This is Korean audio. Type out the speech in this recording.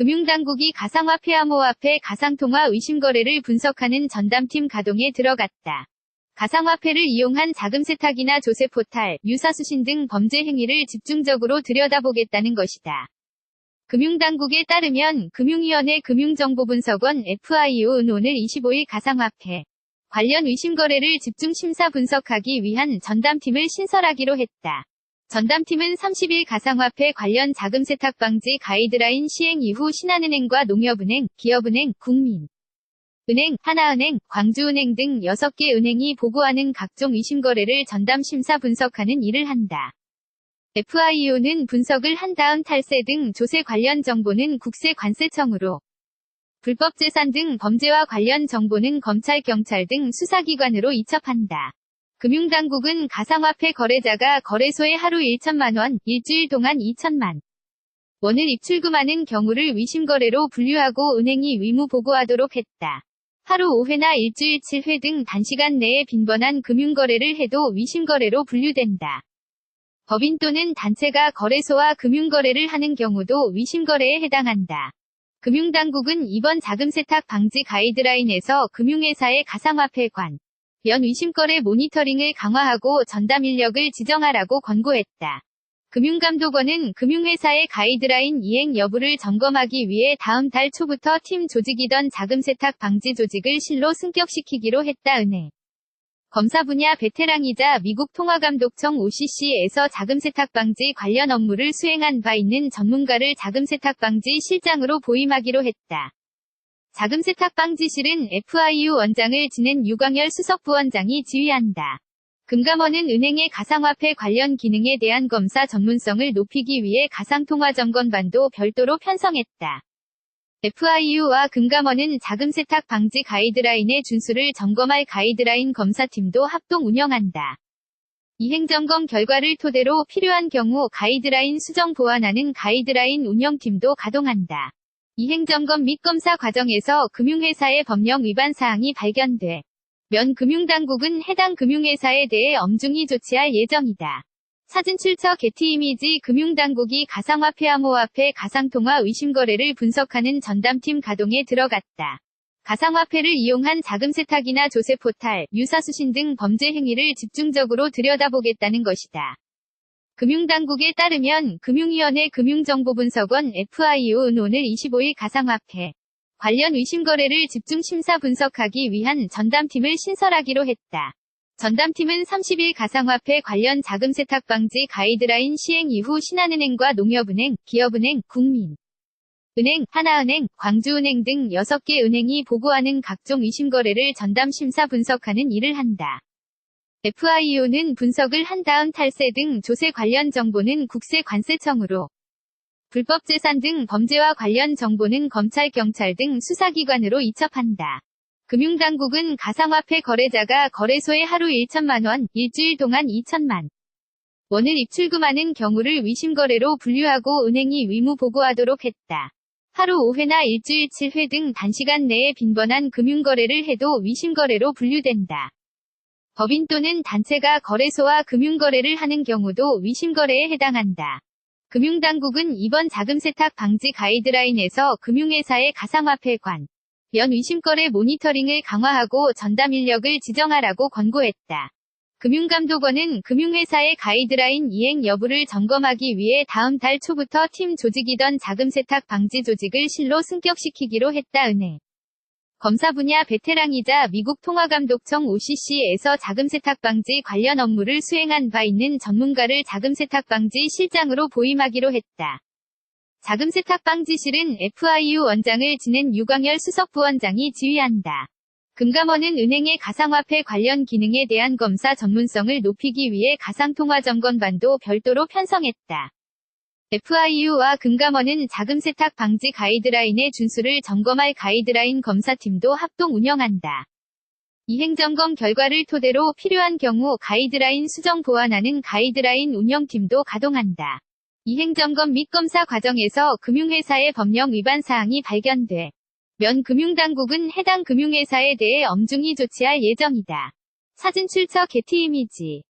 금융당국이 가상화폐 암호화폐 가상통화 의심거래를 분석하는 전담팀 가동에 들어갔다. 가상화폐를 이용한 자금 세탁이나 조세 포탈, 유사수신 등 범죄 행위를 집중적으로 들여다보겠다는 것이다. 금융당국에 따르면 금융위원회 금융정보분석원 FIO는 오늘 25일 가상화폐 관련 의심거래를 집중 심사 분석하기 위한 전담팀을 신설하기로 했다. 전담팀은 30일 가상화폐 관련 자금 세탁 방지 가이드라인 시행 이후 신한은행과 농협은행, 기업은행, 국민은행, 하나은행, 광주은행 등 6개 은행이 보고하는 각종 의심거래를 전담 심사 분석하는 일을 한다. FIO는 분석을 한 다음 탈세 등 조세 관련 정보는 국세관세청으로, 불법재산 등 범죄와 관련 정보는 검찰, 경찰 등 수사기관으로 이첩한다. 금융당국은 가상화폐 거래자가 거래소에 하루 1천만 원, 일주일 동안 2천만 원을 입출금하는 경우를 의심거래로 분류하고 은행이 의무 보고하도록 했다. 하루 5회나 일주일 7회 등 단시간 내에 빈번한 금융거래를 해도 의심거래로 분류된다. 법인 또는 단체가 거래소와 금융거래를 하는 경우도 의심거래에 해당한다. 금융당국은 이번 자금세탁 방지 가이드라인에서 금융회사의 가상화폐 관련 의심거래 모니터링을 강화하고 전담 인력을 지정하라고 권고했다. 금융감독원은 금융회사의 가이드라인 이행 여부를 점검하기 위해 다음 달 초부터 팀 조직이던 자금세탁 방지 조직을 실로 승격시키기로 했다. 은행 검사 분야 베테랑이자 미국 통화감독청 OCC에서 자금세탁 방지 관련 업무를 수행한 바 있는 전문가를 자금세탁 방지 실장으로 보임하기로 했다. 자금세탁방지실은 FIU 원장을 지낸 유광열 수석부원장이 지휘한다. 금감원은 은행의 가상화폐 관련 기능에 대한 검사 전문성을 높이기 위해 가상통화점검반도 별도로 편성했다. FIU와 금감원은 자금세탁 방지 가이드라인의 준수를 점검할 가이드라인 검사팀도 합동 운영한다. 이행점검 결과를 토대로 필요한 경우 가이드라인 수정 보완하는 가이드라인 운영팀도 가동한다. 이행점검 및 검사 과정에서 금융회사의 법령 위반 사항이 발견되면 금융당국은 해당 금융회사에 대해 엄중히 조치할 예정이다. 사진 출처 게티 이미지 금융당국이 가상화폐 암호화폐 가상통화 의심거래를 분석하는 전담팀 가동에 들어갔다. 가상화폐를 이용한 자금 세탁이나 조세 포탈, 유사수신 등 범죄 행위를 집중적으로 들여다보겠다는 것이다. 금융당국에 따르면 금융위원회 금융정보분석원 FIO는 오늘 25일 가상화폐 관련 의심거래를 집중 심사 분석하기 위한 전담팀을 신설하기로 했다. 전담팀은 30일 가상화폐 관련 자금 세탁 방지 가이드라인 시행 이후 신한은행과 농협은행, 기업은행, 국민은행, 하나은행, 광주은행 등 6개 은행이 보고하는 각종 의심거래를 전담 심사 분석하는 일을 한다. FIO는 분석을 한 다음 탈세 등 조세 관련 정보는 국세관세청으로, 불법재산 등 범죄와 관련 정보는 검찰, 경찰 등 수사기관으로 이첩한다. 금융당국은 가상화폐 거래자가 거래소에 하루 1천만 원, 일주일 동안 2천만 원을 입출금하는 경우를 의심거래로 분류하고 은행이 의무 보고하도록 했다. 하루 5회나 일주일 7회 등 단시간 내에 빈번한 금융거래를 해도 의심거래로 분류된다. 법인 또는 단체가 거래소와 금융거래를 하는 경우도 의심거래에 해당한다. 금융당국은 이번 자금세탁 방지 가이드라인에서 금융회사의 가상화폐 관련 의심거래 모니터링을 강화하고 전담 인력을 지정하라고 권고했다. 금융감독원은 금융회사의 가이드라인 이행 여부를 점검하기 위해 다음 달 초부터 팀 조직이던 자금세탁 방지 조직을 실로 승격시키기로 했다. 은행 검사 분야 베테랑이자 미국 통화감독청 OCC에서 자금세탁 방지 관련 업무를 수행한 바 있는 전문가를 자금세탁 방지 실장으로 보임하기로 했다. 자금세탁방지실은 FIU 원장을 지낸 유광열 수석부원장이 지휘한다. 금감원은 은행의 가상화폐 관련 기능에 대한 검사 전문성을 높이기 위해 가상통화점검반도 별도로 편성했다. FIU와 금감원은 자금세탁 방지 가이드라인의 준수를 점검할 가이드라인 검사팀도 합동 운영한다. 이행점검 결과를 토대로 필요한 경우 가이드라인 수정 보완하는 가이드라인 운영팀도 가동한다. 이행점검 및 검사 과정에서 금융회사의 법령 위반 사항이 발견되면 금융당국은 해당 금융회사에 대해 엄중히 조치할 예정이다. 사진 출처 게티 이미지